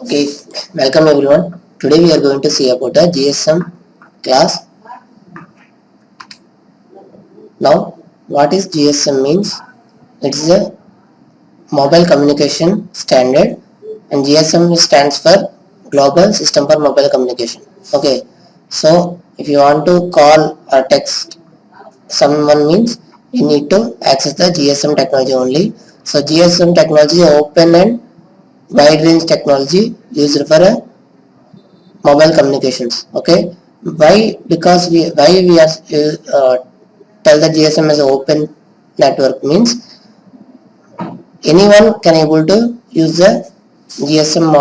Okay, welcome everyone. Today we are going to see about a GSM class. Now, what is GSM means? It's a mobile communication standard, and GSM stands for Global System for Mobile Communication. Okay, so if you want to call or text someone means you need to access the GSM technology only. So GSM technology is open and wide range technology used for a mobile communications. Okay, why we are tell the GSM as an open network means anyone can able to use the GSM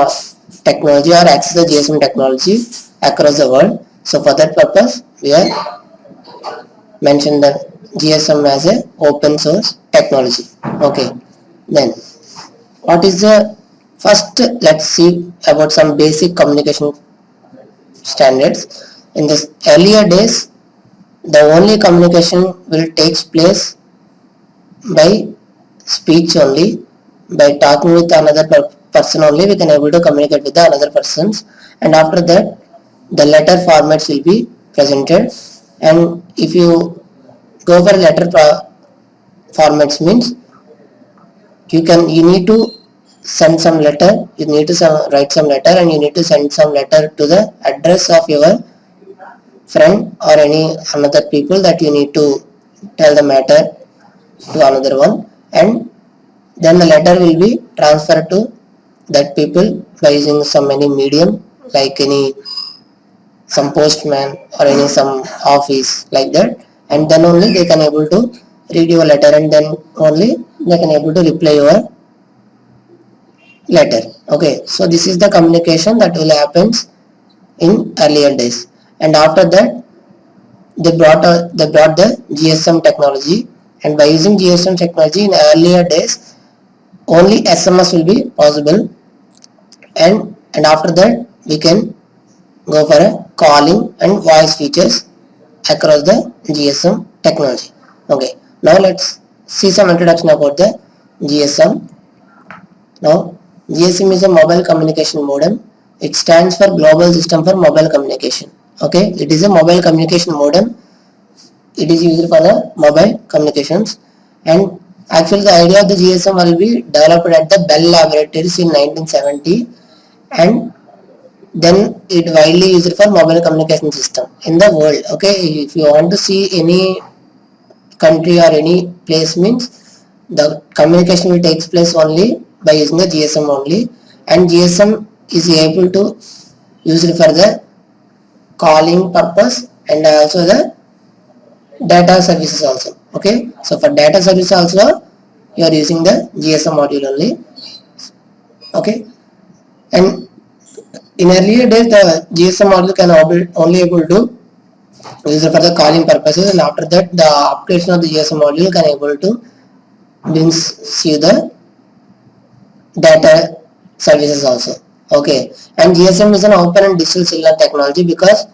technology or access the GSM technology across the world. So for that purpose we are mention the GSM as a open source technology. Okay, then what is the first, let's see about some basic communication standards. In the earlier days, the only communication will takes place by speech only. By talking with another person only, we can able to communicate with the another persons. And after that, the letter formats will be presented. And if you go for letter formats means you need to send some letter. You need to write some letter, and you need to send some letter to the address of your friend or any another people that you need to tell the matter to another one, and then the letter will be transferred to that people by using some any medium like any some postman or any some office like that, and then only they can able to read your letter, and then only they can able to reply your letter. Okay, so this is the communication that will happens in earlier days. And after that they brought the GSM technology, and by using GSM technology in earlier days only SMS will be possible, and after that we can go for a calling and voice features across the GSM technology. Okay, now let's see some introduction about the GSM. Now GSM is a mobile communication modem. It stands for Global System for Mobile Communication. Okay, it is a mobile communication modem. It is used for the mobile communications, and actually the idea of the GSM will be developed at the Bell Laboratories in 1970, and then it widely used for mobile communication system in the world. Okay, if you want to see any country or any place means the communication will takes place only by using the GSM only, and GSM is able to use it for the calling purpose and also the data services also. Okay, so for data service also you are using the GSM module only. Okay, and in earlier days the GSM module can only able to use it for the calling purposes, and after that the application of the GSM module can able to brings you the data services also. Okay, and GSM is an open and digital cellular technology because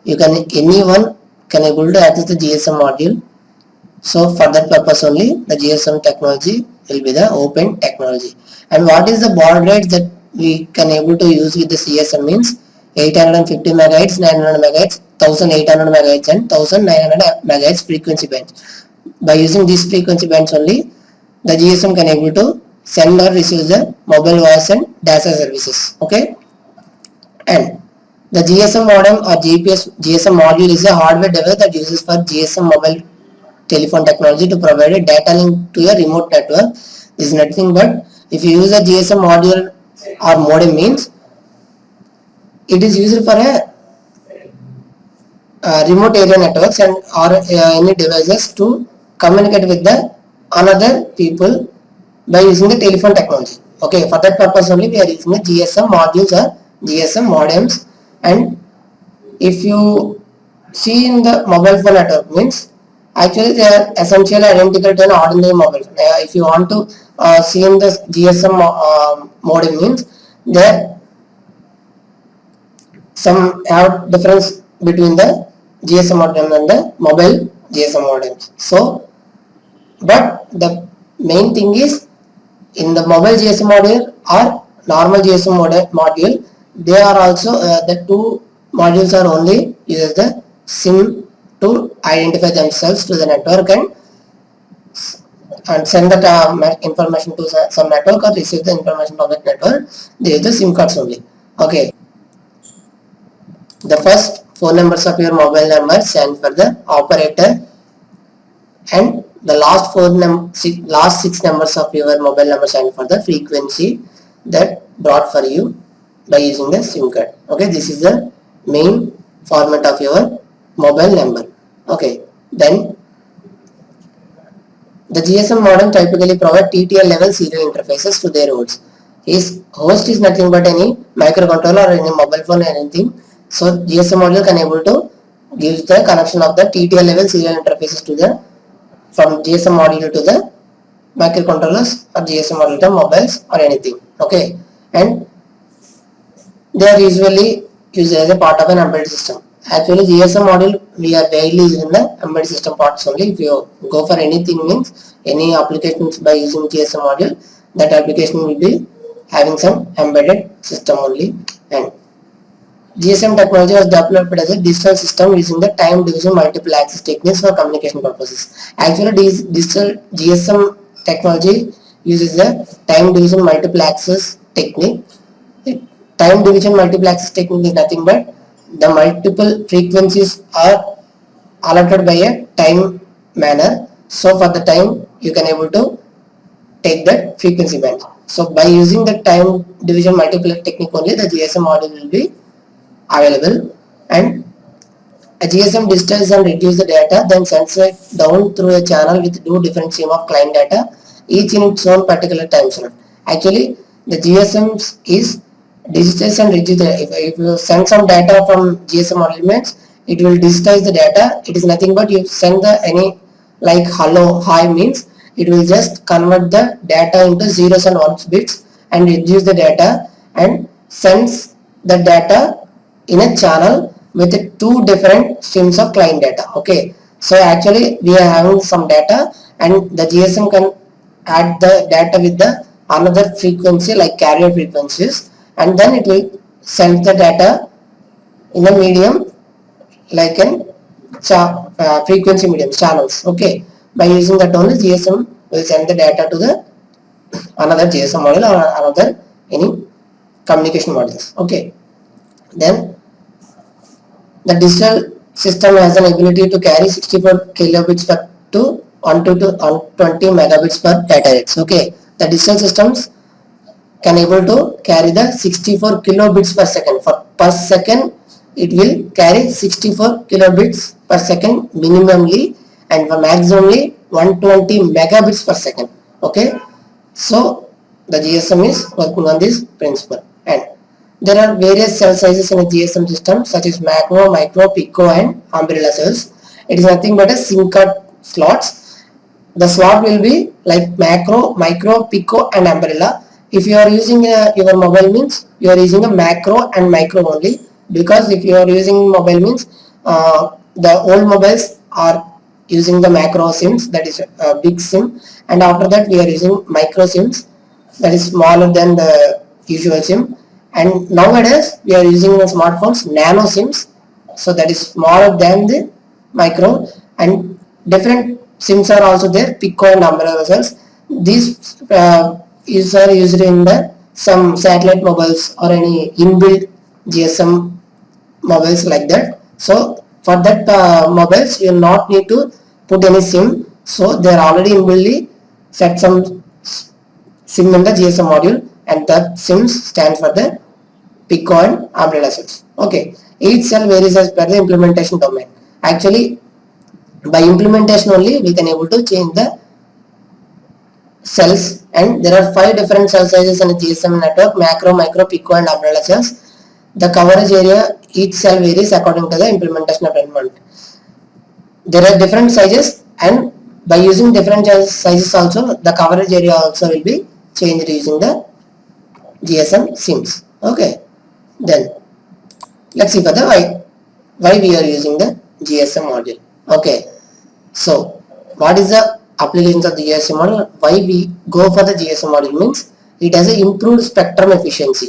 anyone can able to access the GSM module. So for that purpose only the GSM technology will be the open technology. And what is the baud rate that we can able to use with the GSM means 850 megahertz, 900 megahertz, 1800 megahertz and 1900 megahertz frequency bands. By using these frequency bands only the GSM can able to send or receive the mobile voice and data services. Okay, and the GSM modem or GPS GSM module is a hardware device that uses for GSM mobile telephone technology to provide a data link to a remote network. This is nothing but if you use a GSM module or modem means it is used for a remote area networks and or any devices to communicate with the another people by using the telephone technology. Okay, for that purpose only we are using the GSM modules or GSM modems. And if you see in the mobile phone network means actually they are essentially identical to an ordinary mobile phone. If you want to see in the GSM modem means there some have difference between the GSM modem and the mobile GSM modems. So but the main thing is in the mobile GSM module or normal GSM module, they are also the two modules are only uses the SIM to identify themselves to the network and send that information to some network or receive the information from that network. They use the SIM cards only. Okay. The first four numbers of your mobile number stand for the operator, and the last last six numbers of your mobile number stand for the frequency that brought for you by using the SIM card. Okay, this is the main format of your mobile number. Okay, then the GSM modem typically provide TTL level serial interfaces to their hosts. His host is nothing but any microcontroller or any mobile phone or anything. So GSM module can able to give the connection of the TTL level serial interfaces to the from GSM module to the microcontrollers or GSM module to mobiles or anything. Okay, and they are usually used as a part of an embedded system. Actually, GSM module we are daily using the embedded system parts only. If you go for anything means any applications by using GSM module, that application will be having some embedded system only. And GSM technology was developed as a digital system using the time division multiple access techniques for communication purposes. Actually, this digital GSM technology uses the time division multiple access technique. Time division multiple access technique is nothing but the multiple frequencies are allotted by a time manner. So for the time you can able to take that frequency band. So by using the time division multiple technique only, the GSM module will be available, and a GSM digitizes and reduces the data, then sends it down through a channel with two different stream of client data, each in its own particular time slot. Actually, the GSM is digitize and reduce the, if you send some data from GSM elements, it will digitize the data. It is nothing but you send the any like hello, hi means it will just convert the data into zeros and ones bits and reduce the data and sends the data in a channel with two different streams of client data. Okay, so actually we are having some data and the GSM can add the data with the another frequency like carrier frequencies, and then it will send the data in a medium like an frequency medium channels. Okay, by using that only GSM will send the data to the another GSM model or another any communication modules. Okay, then the digital system has an ability to carry 64 kilobits per to 120 megabits per data rates. Okay, the digital systems can able to carry the 64 kilobits per second. For per second, it will carry 64 kilobits per second minimally, and for maximally 120 megabits per second. Okay, so the GSM is working on this principle, and there are various cell sizes in a GSM system such as macro, micro, pico and umbrella cells. It is nothing but a SIM card slots. The slot will be like macro, micro, pico and umbrella. If you are using your mobile means you are using a macro and micro only, because if you are using mobile means the old mobiles are using the macro SIMs, that is a big SIM, and after that we are using micro SIMs, that is smaller than the usual SIM, and nowadays we are using the smartphones nano SIMs, so that is smaller than the micro, and different SIMs are also there, pico and umbrella cells. These are used in the some satellite mobiles or any inbuilt GSM mobiles like that. So for that mobiles you not need to put any SIM, so they are already inbuiltly set some SIM in the GSM module, and that SIMs stand for the pico and umbrella cells. Okay, each cell varies as per the implementation domain. Actually, by implementation only we can able to change the cells, and there are 5 different cell sizes in a GSM network: macro, micro, pico and umbrella cells. The coverage area each cell varies according to the implementation environment. There are different sizes, and by using different sizes also the coverage area also will be changed using the GSM SIMs. Okay, then let's see for the why we are using the GSM module. Okay, so what is the applications of the GSM module? Why we go for the GSM module means it has a improved spectrum efficiency.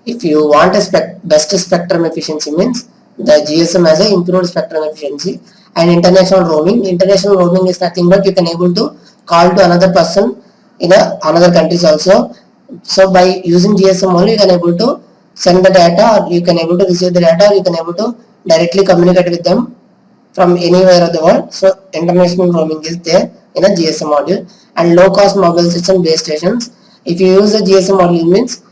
If you want a best spectrum efficiency means the GSM has a improved spectrum efficiency. And international roaming. International roaming is nothing but you can able to call to another person in another countries also. So by using GSM only you can able to send the data, or you can able to receive the data, or you can able to directly communicate with them from anywhere of the world. So international roaming is there in a GSM module. And low cost mobile system base stations. If you use the GSM module means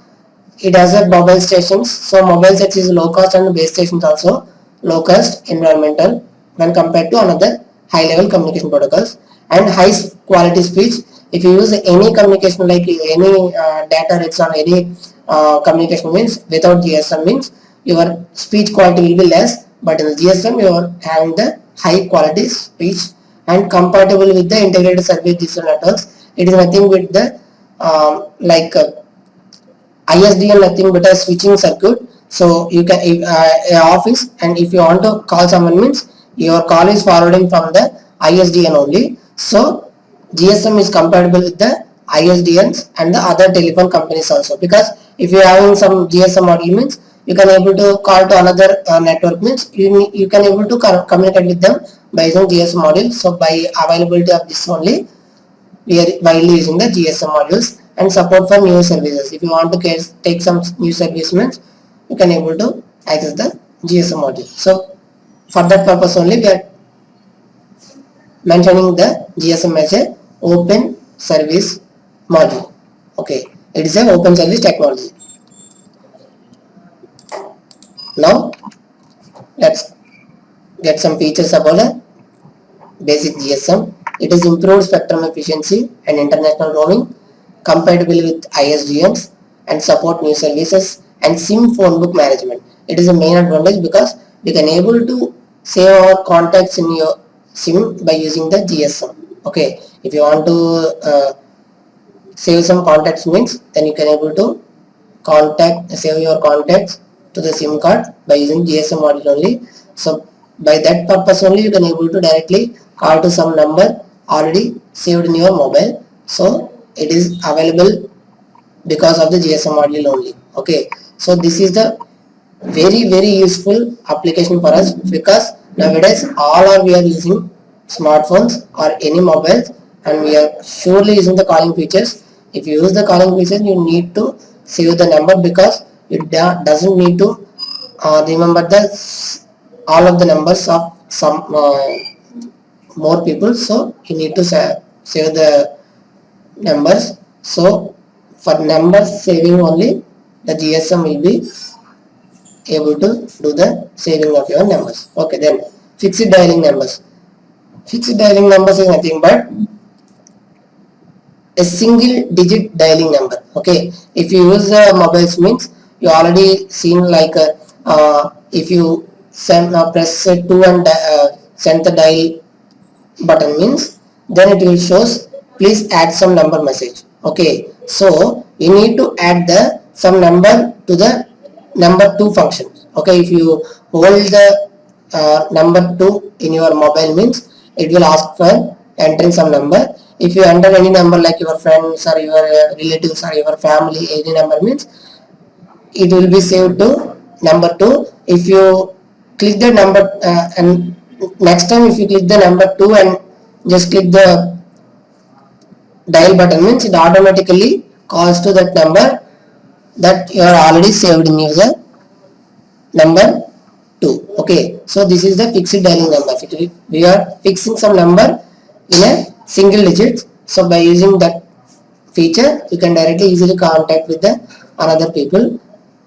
it has a mobile stations. So mobile sets is low cost and base stations also low cost environmental when compared to another high level communication protocols. And high quality speech. If you use any communication like any data rates or any communication means without GSM means your speech quality will be less, but in the GSM you are having the high quality speech and compatible with the integrated service digital networks. It is nothing with the like ISDN nothing but a switching circuit. So you can office, and if you want to call someone means your call is forwarding from the ISDN only. So GSM is compatible with the ISDNs and the other telephone companies also, because if you are having some GSM module means you can able to call to another network means you can able to communicate with them by using GSM module. So by availability of this only we are widely using the GSM modules. And support for new services. If you want to take some new service means you can able to access the GSM module. So for that purpose only we are mentioning the GSM as a open service module. Okay, it is an open service technology. Now let's get some features about a basic GSM. It is improved spectrum efficiency and international roaming, compatible with ISDNs, and support new services and SIM phone book management. It is a main advantage because we can able to save our contacts in your SIM by using the GSM. Okay, if you want to save some contacts means then you can able to save your contacts to the SIM card by using GSM module only. So by that purpose only you can able to directly call to some number already saved in your mobile. So it is available because of the GSM module only. Okay, so this is the very useful application for us, because nowadays we are using smartphones or any mobiles, and we are surely using the calling features. If you use the calling features you need to save the number, because it doesn't need to remember the all of the numbers of some more people. So you need to save the numbers. So for number saving only the GSM will be able to do the saving of your numbers. Okay, then fixed dialing numbers. Fixed dialing numbers is nothing but a single digit dialing number. Okay, if you use mobiles means you already seen like if you press 2 and send the dial button means then it will shows please add some number message. Okay, so you need to add the some number to the number 2 function. Okay, if you hold the number 2 in your mobile means it will ask for entering some number. If you enter any number like your friends or your relatives or your family any number means it will be saved to number 2. If you click the number and next time if you click the number 2 and just click the dial button means it automatically calls to that number that you are already saved in user number 2. Okay, so this is the fixed dialing number. We are fixing some number in a single digit. So by using that feature you can directly easily contact with the another people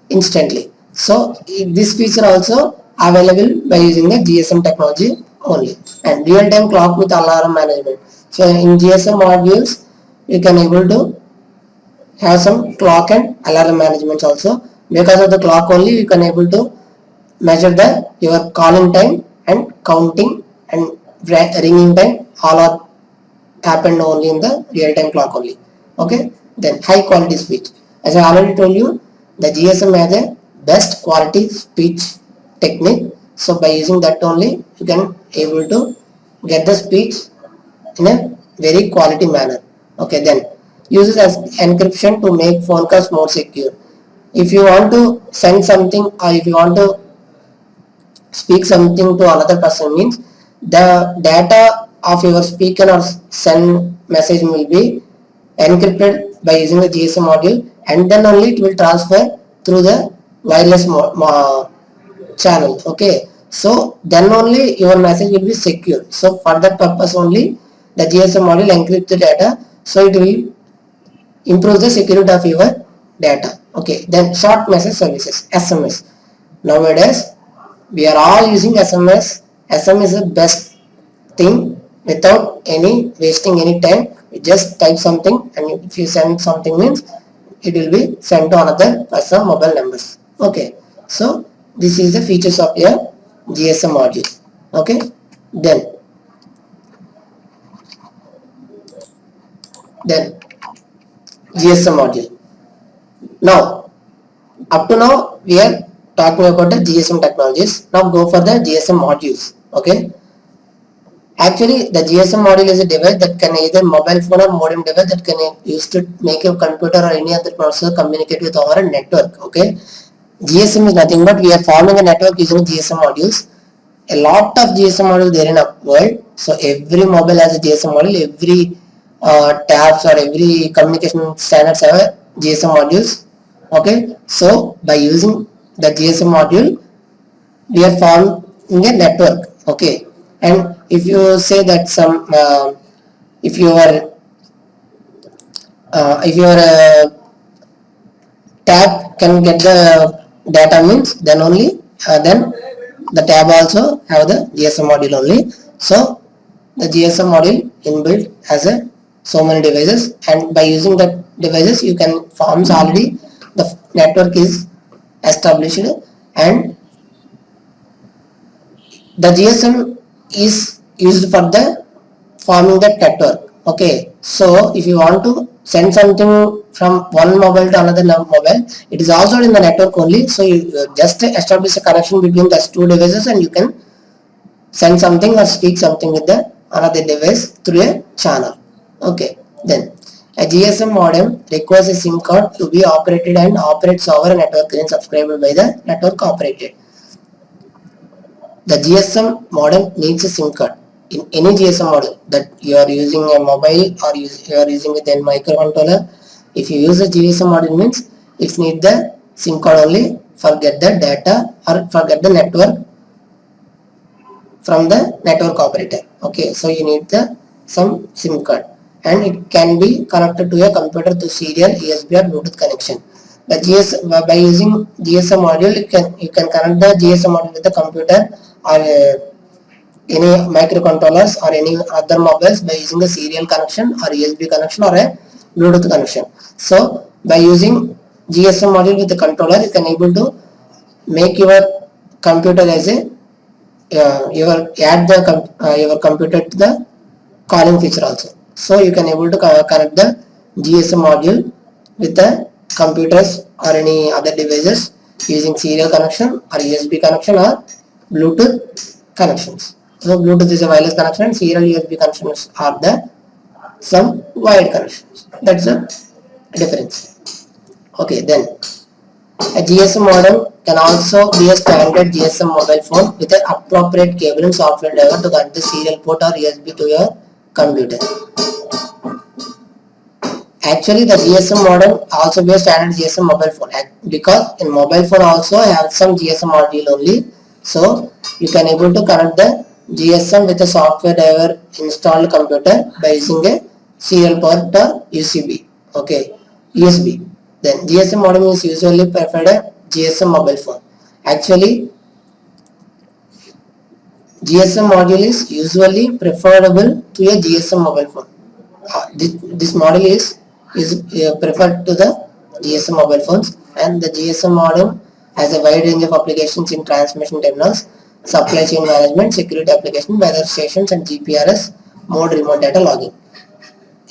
instantly. So this feature also available by using the GSM technology only. And real-time clock with alarm management. So in GSM modules you can able to have some clock and alarm management also. Because of the clock only you can able to measure the your calling time and counting and ringing time all are happened only in the real-time clock only. Okay, then high quality speech. As I already told you, the GSM has a best quality speech technique. So by using that only you can able to get the speech in a very quality manner. Okay, then uses as encryption to make phone calls more secure. If you want to send something or if you want to speak something to another person means the data of your speaker or send message will be encrypted by using the GSM module, and then only it will transfer through the wireless channel. Okay, so then only your message will be secure. So for that purpose only the GSM module encrypts the data, so it will improve the security of your data. Okay, then short message services, SMS. Nowadays we are all using SMS. SMS is the best thing without any wasting any time. You just type something, and if you send something means it will be sent to another person mobile numbers. Okay, so this is the features of your GSM module. Okay, then GSM module. Now up to now we are talking about the GSM technologies. Now go for the GSM modules. Okay, actually the GSM module is a device that can either mobile phone or modem device that can use to make your computer or any other processor communicate with our network. Okay, GSM is nothing but we are forming a network using GSM modules. A lot of GSM modules there in our world. So every mobile has a GSM module. Every tabs or every communication standards have a GSM modules. Okay, so by using the GSM module we are forming a network. Okay, and if you say that some if your tab can get the data means then only then the tab also have the GSM module only. So the GSM module inbuilt has a so many devices, and by using that devices you can forms already the network is established, and the GSM is used for the forming that network. Okay, so if you want to send something from one mobile to another mobile, it is also in the network only. So you just establish a connection between those two devices, and you can send something or speak something with the another device through a channel. Okay, then a GSM modem requires a SIM card to be operated and operates over a network when subscribed by the network operator. The GSM modem needs a SIM card. In any GSM model that you are using a mobile or you are using with a microcontroller, if you use a GSM model means it needs the SIM card only for get the data or for get the network from the network operator. Okay, so you need the some SIM card, and it can be connected to a computer through serial USB or Bluetooth connection. The by using GSM module you can connect the GSM module with the computer or any microcontrollers or any other mobiles by using a serial connection or USB connection or a Bluetooth connection. So by using GSM module with the controller you can able to make your computer as a your add the your computer to the calling feature also. So you can able to connect the GSM module with the computers or any other devices using serial connection or USB connection or Bluetooth connections. So Bluetooth is a wireless connection and serial USB connections are the some wired connections. That's the difference. Okay, then a GSM modem can also be a standard GSM mobile phone with an appropriate cable and software driver to connect the serial port or USB to your computer. Actually, the GSM modem also be a standard GSM mobile phone because in mobile phone also have some GSM module only. So you can able to connect the GSM with a software driver installed computer by using a serial port or USB. Okay, USB. Then GSM modem is usually preferred a GSM mobile phone. Actually, GSM module is usually preferable to a GSM mobile phone. This model is preferred to the GSM mobile phones, and the GSM modem has a wide range of applications in transmission terminals, supply chain management, security application, weather stations, and GPRS mode remote data logging.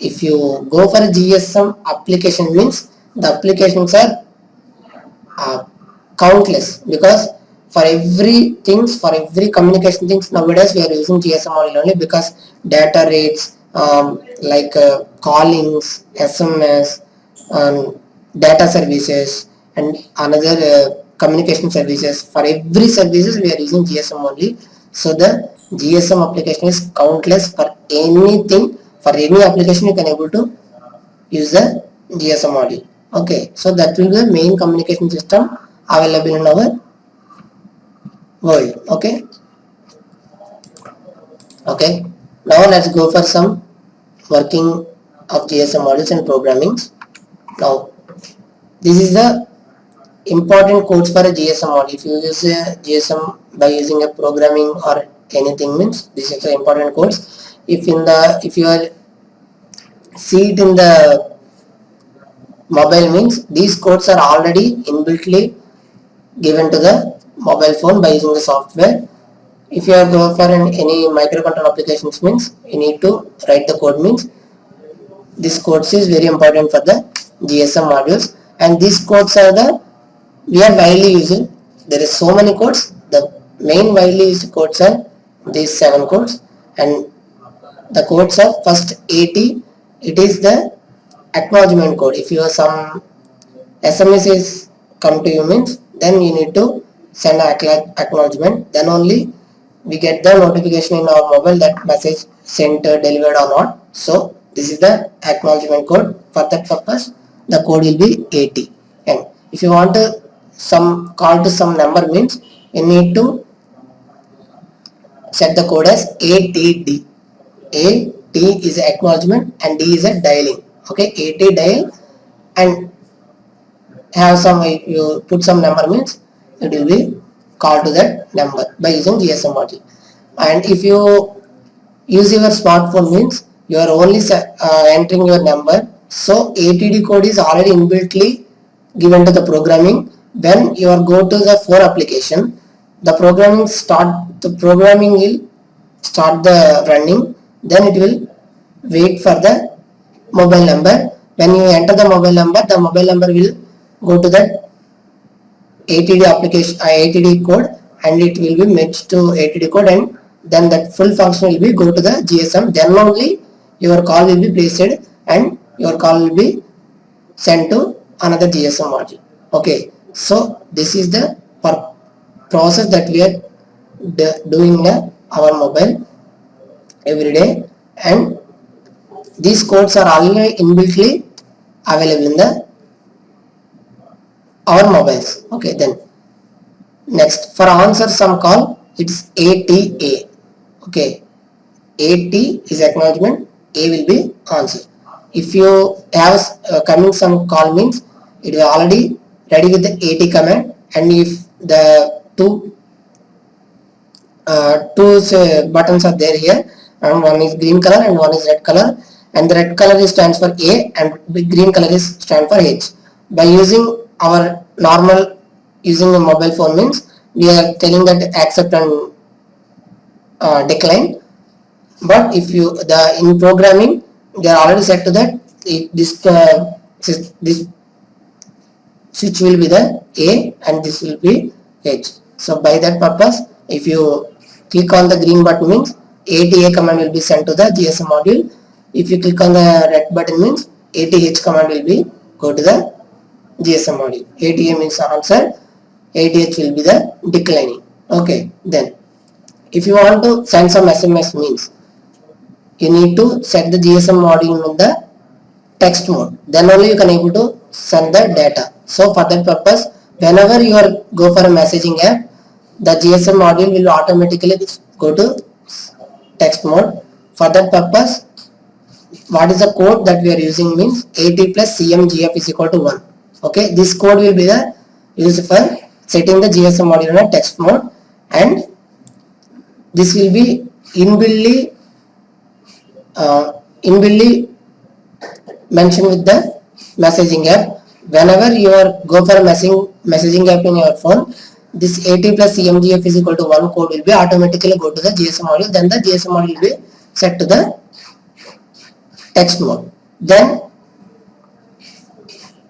If you go for a GSM application means the applications are countless, because for every communication things nowadays we are using GSM model only, because data rates, like callings, SMS, data services, and another communication services. For every services we are using GSM only. So the GSM application is countless for anything. For any application you can able to use the GSM module. Okay, so that will be the main communication system available in our world. Okay, now let's go for some working of GSM modules and programming. Now this is the important codes for a GSM module. If you use a GSM by using a programming or anything, means this is the important codes. If you are see it in the mobile, means these codes are already inbuiltly given to the mobile phone by using the software. If you are going for any microcontroller applications, means you need to write the code, means this codes is very important for the GSM modules, and these codes are the we are widely using. There is so many codes. The main widely used codes are these 7 codes, and the codes are first 80. It is the acknowledgement code. If you have some SMS is come to you, means then you need to send an acknowledgement. Then only we get the notification in our mobile that message sent, delivered or not. So this is the acknowledgement code. For that purpose, the code will be 80. And if you want to some call to some number, means you need to set the code as ATD. AT is acknowledgement and D is a dialing. Okay, AT dial, and have some, if you put some number, means it will be called to that number by using GSM module. And if you use your smartphone, means you are only entering your number. So ATD code is already inbuiltly given to the programming. When you are go to the phone application, the programming will start the running. Then it will wait for the mobile number. When you enter the mobile number will go to that ATD application, ATD code, and it will be matched to ATD code, and then that full function will be go to the GSM. Then only your call will be placed and your call will be sent to another GSM module. Okay, so this is the process that we are doing in our mobile every day, and these codes are already inbuiltly available in the our mobiles. Okay, then next, for answer some call, it's ATA. Okay, AT is acknowledgement, A will be answer. If you have coming some call, means it is already ready with the AT command, and if the two buttons are there here, and one is green color and one is red color, and the red color is stands for A and the green color is stand for H. By using our normal using a mobile phone, means we are telling that accept and decline. But if you in programming, they are already set to that this switch will be the A and this will be H. So by that purpose, if you click on the green button, means ATA command will be sent to the GSM module. If you click on the red button, means ATH command will be go to the GSM module. ATA means answer, ATH will be the declining. Okay, then if you want to send some SMS, means you need to set the GSM module in the text mode. Then only you can able to send the data. So for that purpose, whenever you are go for a messaging app, the GSM module will automatically go to text mode. For that purpose, what is the code that we are using, means AT plus CMGF is equal to 1. Okay, this code will be the used for setting the GSM module in a text mode, and this will be inbuiltly mentioned with the messaging app. Whenever you are go for a messaging app in your phone, this AT plus CMGF is equal to 1 code will be automatically go to the GSM module. Then the GSM module will be set to the text mode. Then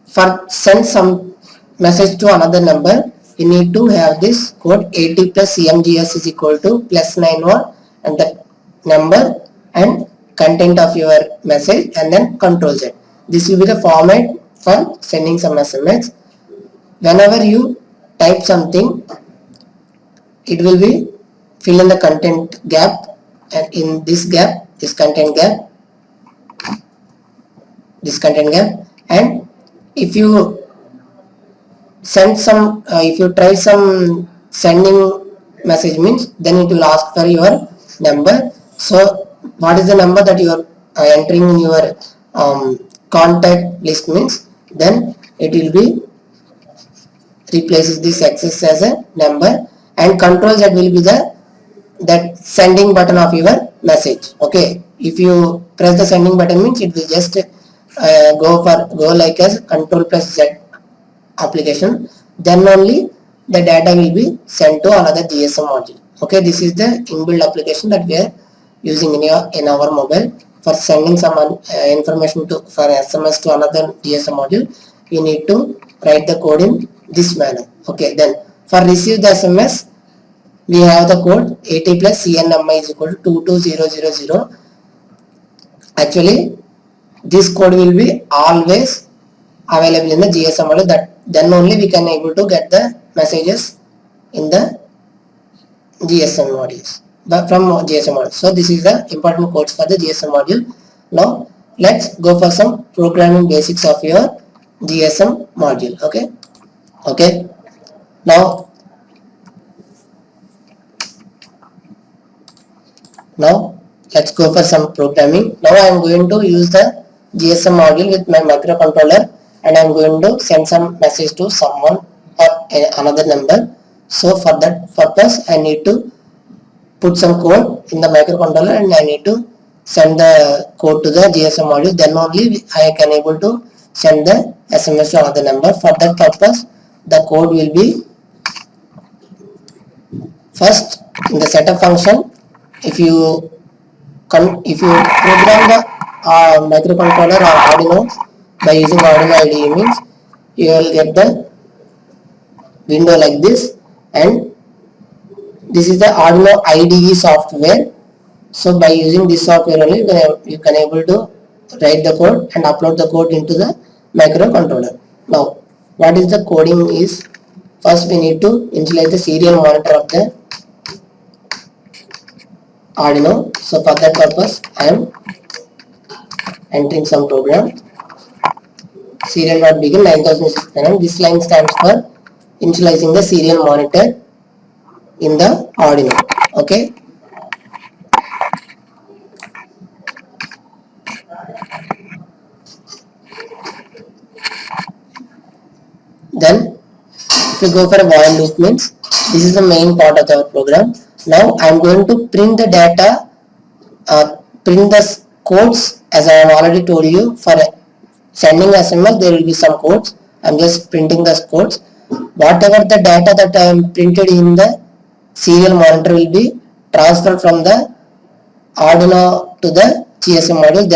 for send some message to another number, you need to have this code AT plus CMGS is equal to +91 and the number, and content of your message and then control Z. This will be the format for sending some SMS. Whenever you type something, it will be fill in the content gap, and in this gap, this content gap, and if you send some, if you try some sending message means, then it will ask for your number. So what is the number that you are entering in your contact list means, then it will be replaces this access as a number, and control that will be the that sending button of your message. Okay, if you press the sending button means it will just go like as control plus Z application, then only the data will be sent to another GSM module. Okay, this is the inbuilt application that we are using in our mobile for sending some information to for SMS to another GSM module. We need to write the code in this manner. Okay, then for receive the SMS, we have the code AT plus CNMI is equal to 22000. Actually, this code will be always available in the GSM module, that then only we can able to get the messages in the GSM modules, but from GSM module. So this is the important codes for the GSM module. Now let's go for some programming basics of your GSM module. Okay, now let's go for some programming. Now I am going to use the GSM module with my microcontroller, and I am going to send some message to someone or another number. So for that purpose, I need to put some code in the microcontroller, and I need to send the code to the GSM module. Then only I can able to send the SMS to another number. For that purpose, the code will be first in the setup function. If you program the microcontroller or Arduino by using Arduino IDE means, you will get the window like this, and this is the Arduino IDE software. So by using this software only, you can able to write the code and upload the code into the microcontroller. Now what is the coding is, first we need to initialize the serial monitor of the Arduino. So for that purpose, I am entering some program. Serial.begin 9069. This line stands for initializing the serial monitor in the Arduino. Okay. Then if you go for a while loop means, this is the main part of our program. Now I am going to print the data, print the codes, as I have already told you. For sending SMS there will be some codes. I am just printing the codes. Whatever the data that I am printed in the serial monitor will be transferred from the Arduino to the GSM module.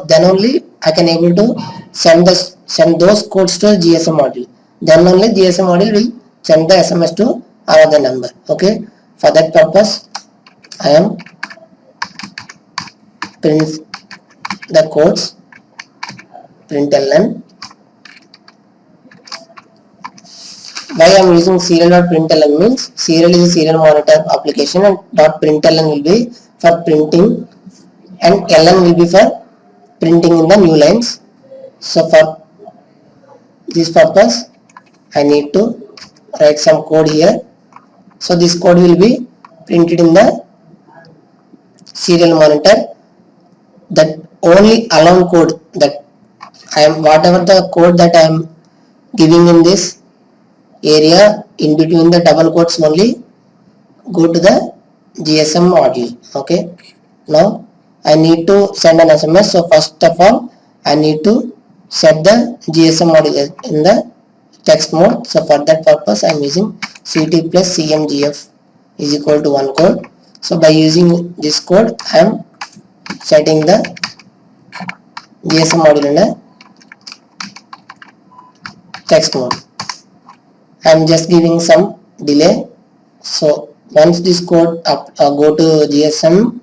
Then only I can able to send those codes to GSM module. Then only GSM module will send the SMS to another number. Okay, for that purpose I am print the codes, println. Why I am using serial.println means, serial is a serial monitor application, and .println will be for printing, and ln will be for printing in the new lines. So for this purpose I need to write some code here. So this code will be printed in the serial monitor. That only alone code that I am, whatever the code that I am giving in this area, in between the double quotes only go to the GSM module. Okay, now I need to send an SMS. So first of all I need to set the GSM module in the text mode. So for that purpose I am using CT plus CMGF is equal to 1 code. So by using this code I am setting the GSM module in a text mode. I am just giving some delay. So once this code go to GSM,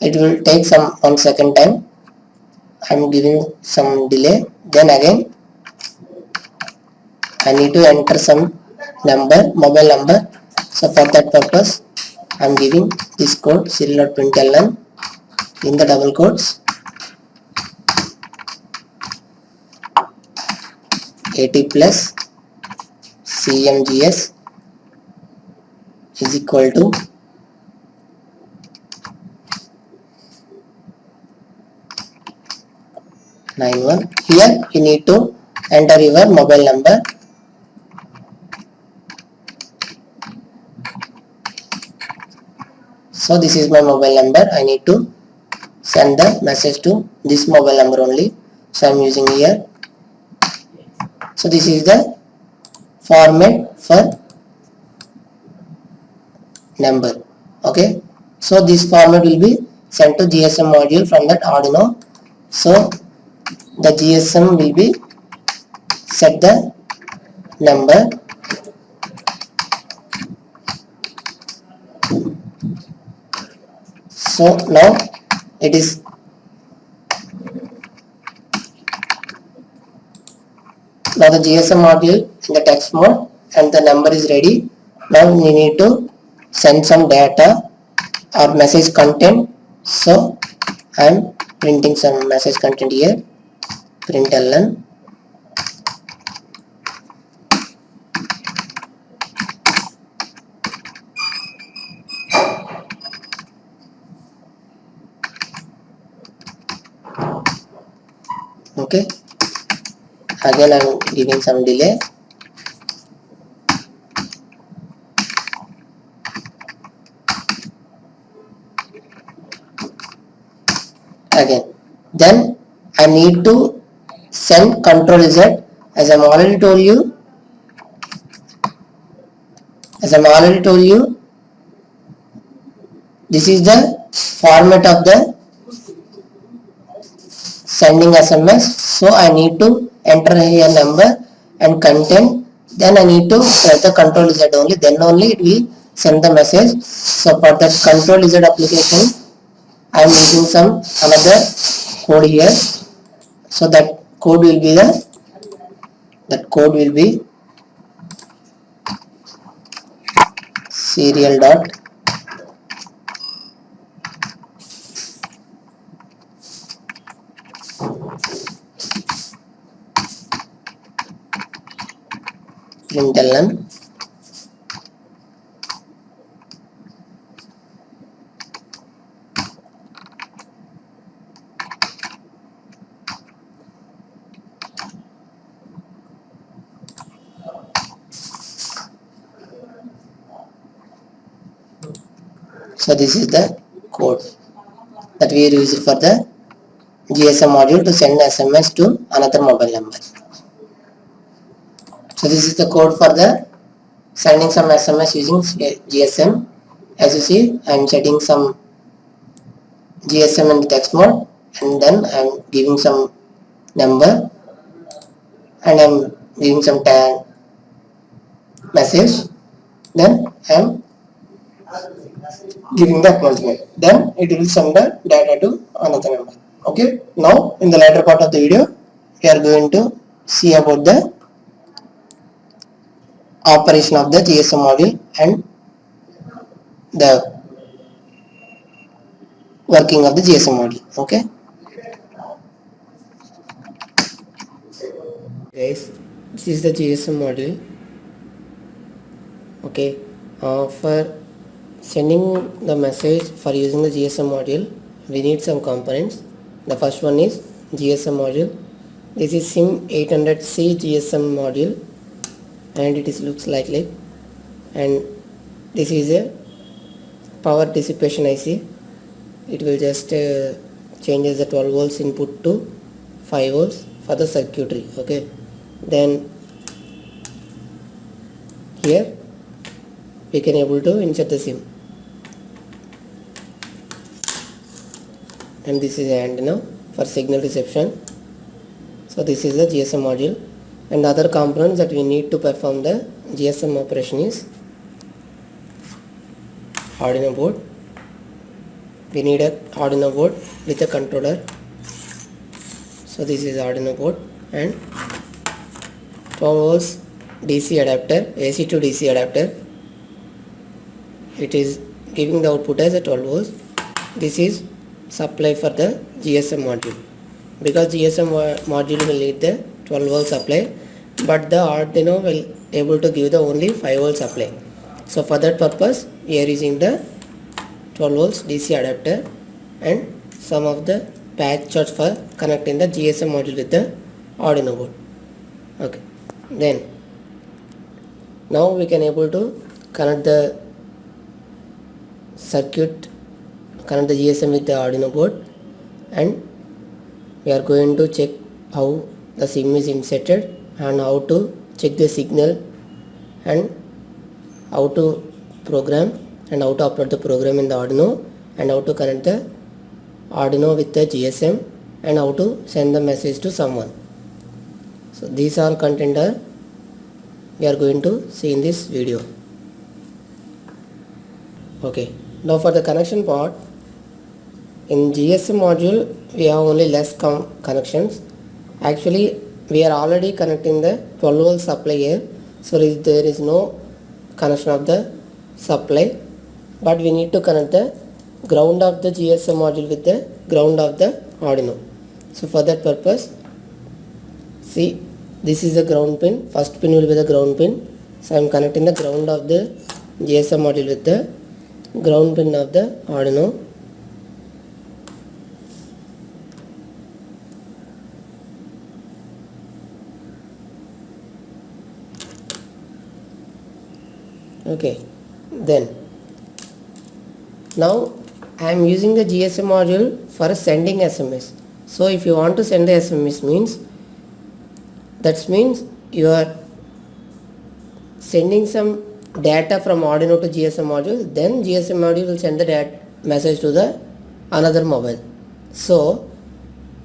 it will take some 1 second time. I am giving some delay. Then again I need to enter some number, mobile number. So for that purpose I am giving this code serial.println in the double quotes 80 plus CMGS is equal to nine one. Here you need to enter your mobile number. So this is my mobile number. I need to send the message to this mobile number only. So I am using here. So this is the format for number. Okay. So this format will be sent to GSM module from that Arduino. So the GSM will be set the number. So now it is now the GSM module in the text mode and the number is ready. Now we need to send some data or message content. So I am printing some message content here. Println okay. Again I am giving some delay. Again then I need to send control Z. As I am already told you, this is the format of the sending SMS. So I need to enter here number and content. Then I need to press the control Z only. Then only it will send the message. So for that control Z application, I am using some another code here. So that code will be serial dot println so this is the code that we use for the GSM module to send SMS to another mobile number. So this is the code for the sending some SMS using GSM. As you see, I am setting some GSM in the text mode and then I am giving some number and I am giving some tag message. Then I am giving the acknowledgement. Then it will send the data to another number. Okay. Now in the later part of the video, we are going to see about the operation of the GSM module and the working of the GSM module. Okay guys, this is the GSM module. Okay, for sending the message for using the GSM module, we need some components. The first one is GSM module. This is SIM800C GSM module and it is looks like and this is a power dissipation IC. It will just changes the 12 volts input to 5 volts for the circuitry. Okay, then here we can able to insert the SIM and this is an antenna for signal reception. So this is the GSM module and other components that we need to perform the GSM operation is Arduino board, we need a Arduino board with a controller. So this is Arduino board and 12 volts DC adapter, AC to DC adapter. It is giving the output as a 12 volts. This is supply for the GSM module, because GSM module will need the 12 volt supply, but the Arduino will able to give the only 5 volt supply. So for that purpose we are using the 12 volts DC adapter and some of the patch charts for connecting the GSM module with the Arduino board. Okay, then now we can able to connect the circuit, connect the GSM with the Arduino board, and we are going to check how the SIM is inserted and how to check the signal and how to program and how to upload the program in the Arduino, and how to connect the Arduino with the GSM, and how to send the message to someone. So these all content are we are going to see in this video. Okay, now for the connection part, in GSM module we have only less connections. Actually we are already connecting the 12 volt supply here, so there is no connection of the supply, but we need to connect the ground of the GSM module with the ground of the Arduino. So for that purpose, see, this is the ground pin, first pin will be the ground pin. So I am connecting the ground of the GSM module with the ground pin of the Arduino. Okay, then now I am using the GSM module for sending SMS. So if you want to send the SMS means, that means you are sending some data from Arduino to GSM module, then GSM module will send the message to the another mobile. So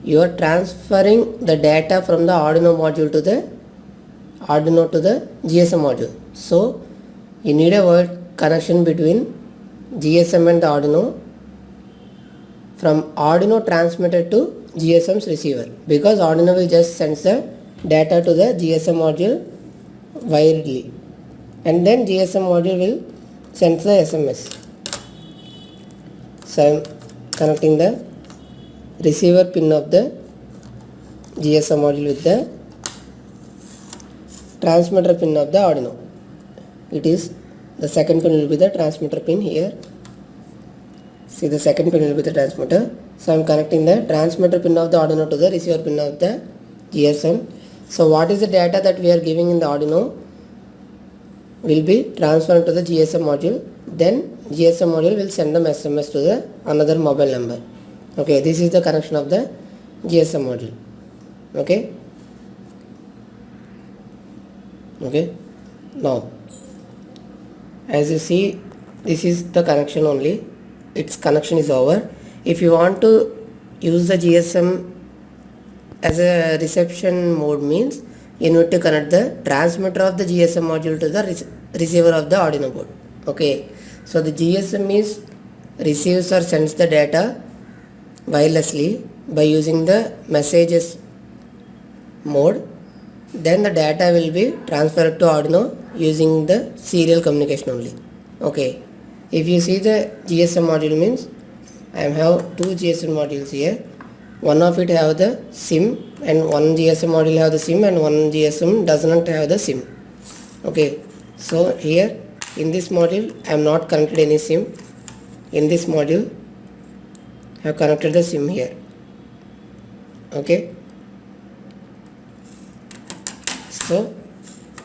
you are transferring the data from the Arduino module to the GSM module. So you need a word connection between GSM and the Arduino, from Arduino transmitter to GSM's receiver, because Arduino will just send the data to the GSM module wirely, and then GSM module will send the SMS. So I am connecting the receiver pin of the GSM module with the transmitter pin of the Arduino. It is the second pin will be the transmitter pin here. See, the second pin will be the transmitter. So I am connecting the transmitter pin of the Arduino to the receiver pin of the GSM. So what is the data that we are giving in the Arduino will be transferred to the GSM module. Then GSM module will send them SMS to the another mobile number. Okay, this is the connection of the GSM module. Okay. Okay. Now, as you see, this is the connection only. Its connection is over. If you want to use the GSM as a reception mode means, you need to connect the transmitter of the GSM module to the receiver of the Arduino board. Okay, so the GSM is receives or sends the data wirelessly by using the messages mode. Then the data will be transferred to Arduino using the serial communication only. Okay, if you see the GSM module means, I have two GSM modules here. One of it have the SIM, and one GSM module have the SIM, and one GSM does not have the SIM. Okay, so here in this module I am not connected any SIM. In this module I have connected the SIM here. Okay, so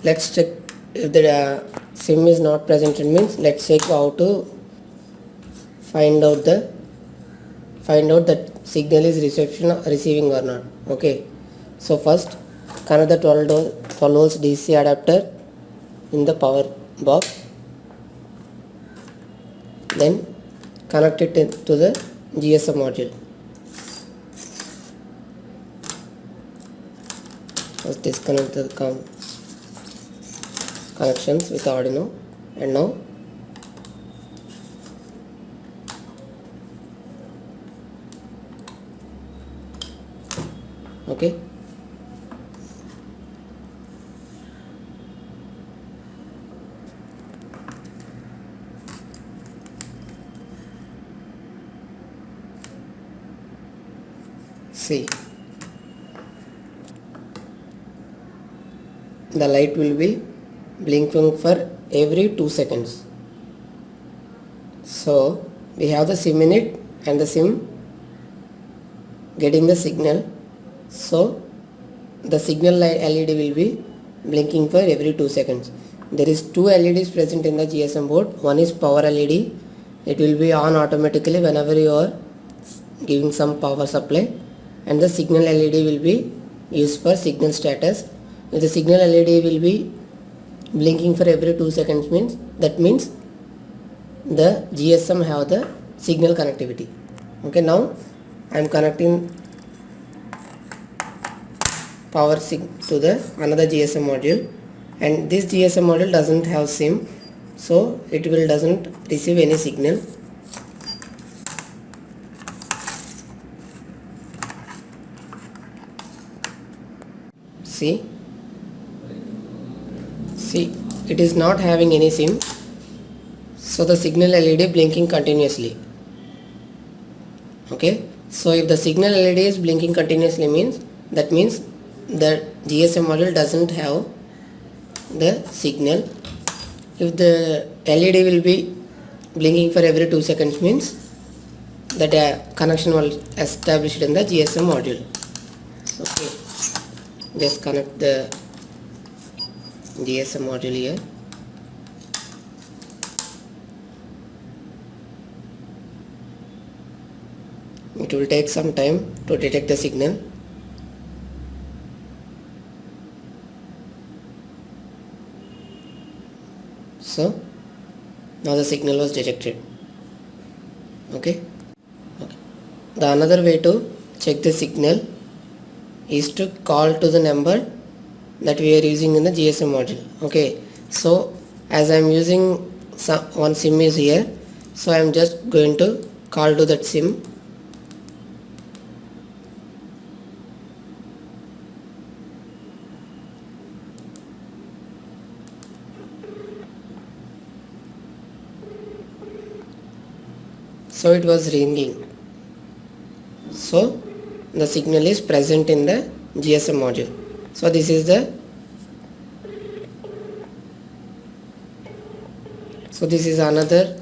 let's check if the SIM is not present. It means let's check how to find out that signal is receiving or not. Okay, so first connect the 12 volts DC adapter in the power box, then connect it to the GSM module. First disconnect the connections with Arduino, and now Okay. See, the light will be blinking for every 2 seconds. So we have the SIM in it and the SIM getting the signal. So the signal LED will be blinking for every 2 seconds. There is 2 LEDs present in the GSM board. One is power LED. It will be on automatically whenever you are giving some power supply, and the signal LED will be used for signal status. If the signal LED will be blinking for every 2 seconds means the GSM have the signal connectivity. Okay, now I am connecting power to the another GSM module, and this GSM module doesn't have SIM, so it will doesn't receive any signal. See, it is not having any SIM, so the signal LED blinking continuously. Okay, so if the signal LED is blinking continuously means the GSM module doesn't have the signal. If the LED will be blinking for every 2 seconds means that a connection was established in the GSM module. Okay, just connect the GSM module here. It will take some time to detect the signal. So now the signal was detected. Okay. The another way to check the signal is to call to the number that we are using in the GSM module. Okay, so as I am using one SIM is here, so I am just going to call to that SIM. So it was ringing. So the signal is present in the GSM module. So this is another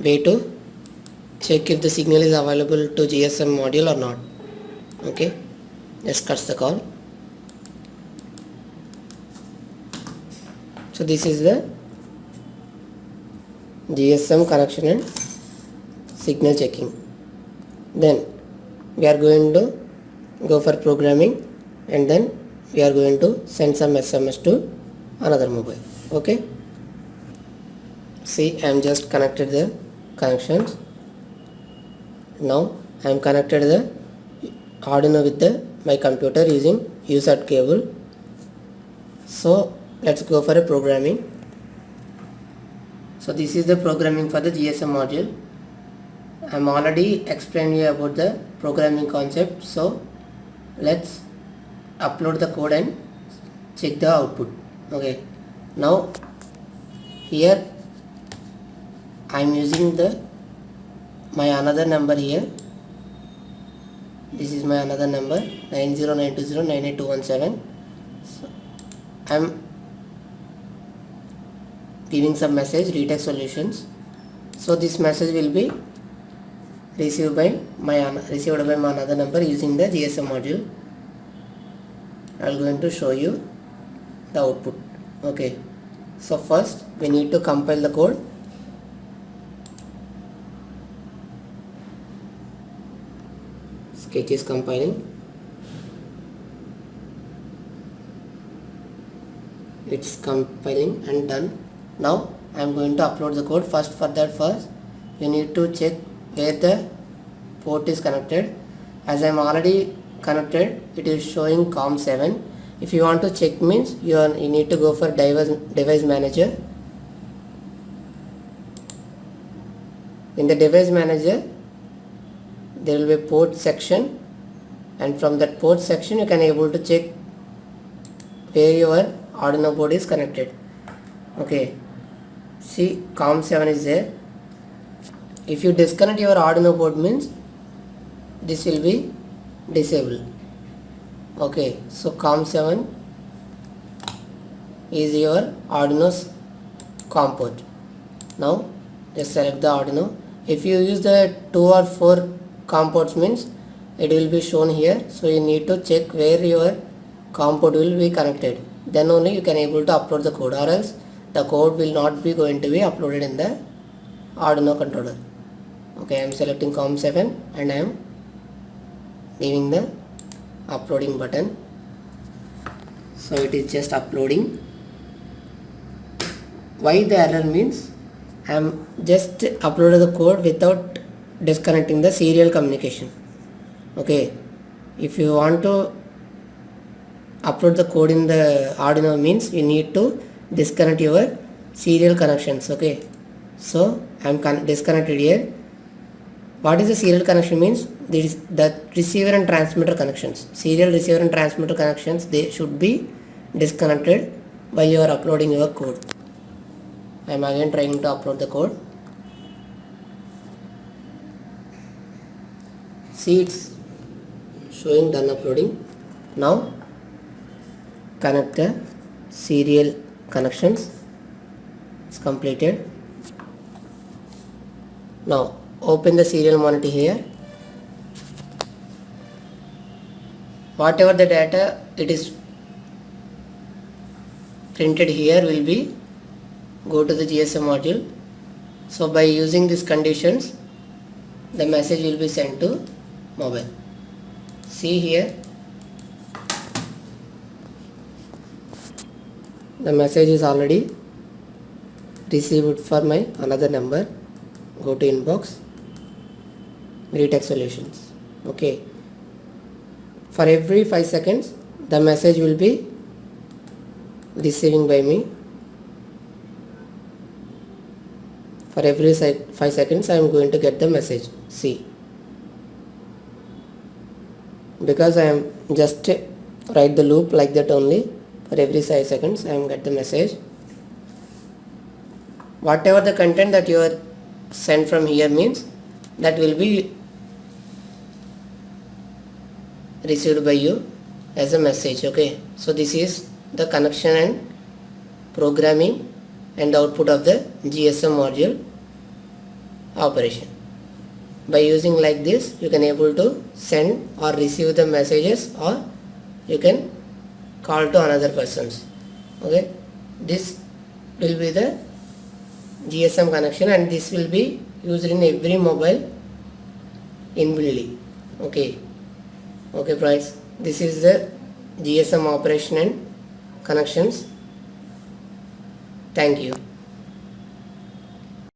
way to check if the signal is available to GSM module or not. Okay, just cuts the call. So this is the GSM connection and signal checking. Then we are going to go for programming, and then we are going to send some SMS to another mobile. Okay, see, I am just connected the connections. Now I am connected the Arduino with my computer using USART cable. So let's go for a programming. So this is the programming for the GSM module. I am already explained you about the programming concept. So let's upload the code and check the output. Okay, now here I am using my another number here. This is my another number 90920982117. So I am giving some message retech solutions. So this message will be received by my another number using the GSM module. I am going to show you the output. Okay, so first we need to compile the code. Sketch is compiling. It's compiling and done. Now I am going to upload the code. First you need to check where the port is connected. As I am already connected, it is showing COM7. If you want to check means you need to go for device manager. In the device manager there will be a port section, and from that port section you can able to check where your Arduino board is connected. Okay, see COM7 is there. If you disconnect your Arduino board means this will be disabled. Okay, so COM7 is your Arduino's COM port. Now just select the Arduino. If you use the 2 or 4 COM ports means it will be shown here, so you need to check where your COM port will be connected, then only you can able to upload the code, or else the code will not be going to be uploaded in the Arduino controller. Okay, I am selecting COM7 and I am leaving the uploading button. So it is just uploading. Why the error means I am just uploaded the code without disconnecting the serial communication. Okay, if you want to upload the code in the Arduino means you need to disconnect your serial connections. Okay, so I am disconnected here. What is the serial connection means? This is the receiver and transmitter connections. Serial receiver and transmitter connections, they should be disconnected while you are uploading your code. I am again trying to upload the code. See, it's showing done uploading. Now connect the serial connections. It's completed. Now open the serial monitor here. Whatever the data it is printed here will be go to the GSM module. So by using these conditions the message will be sent to mobile. See here, the message is already received for my another number. Go to inbox, Retech Solutions. Okay, for every 5 seconds the message will be receiving by me. For every 5 seconds I am going to get the message. See, because I am just write the loop like that only. For every 5 seconds I am get the message. Whatever the content that you are sent from here means that will be received by you as a message. Okay, so this is the connection and programming and output of the GSM module operation. By using like this you can able to send or receive the messages, or you can call to another persons. Okay, this will be the GSM connection and this will be used in every mobile inbuildly. Okay, friends, this is the GSM operation and connections. Thank you.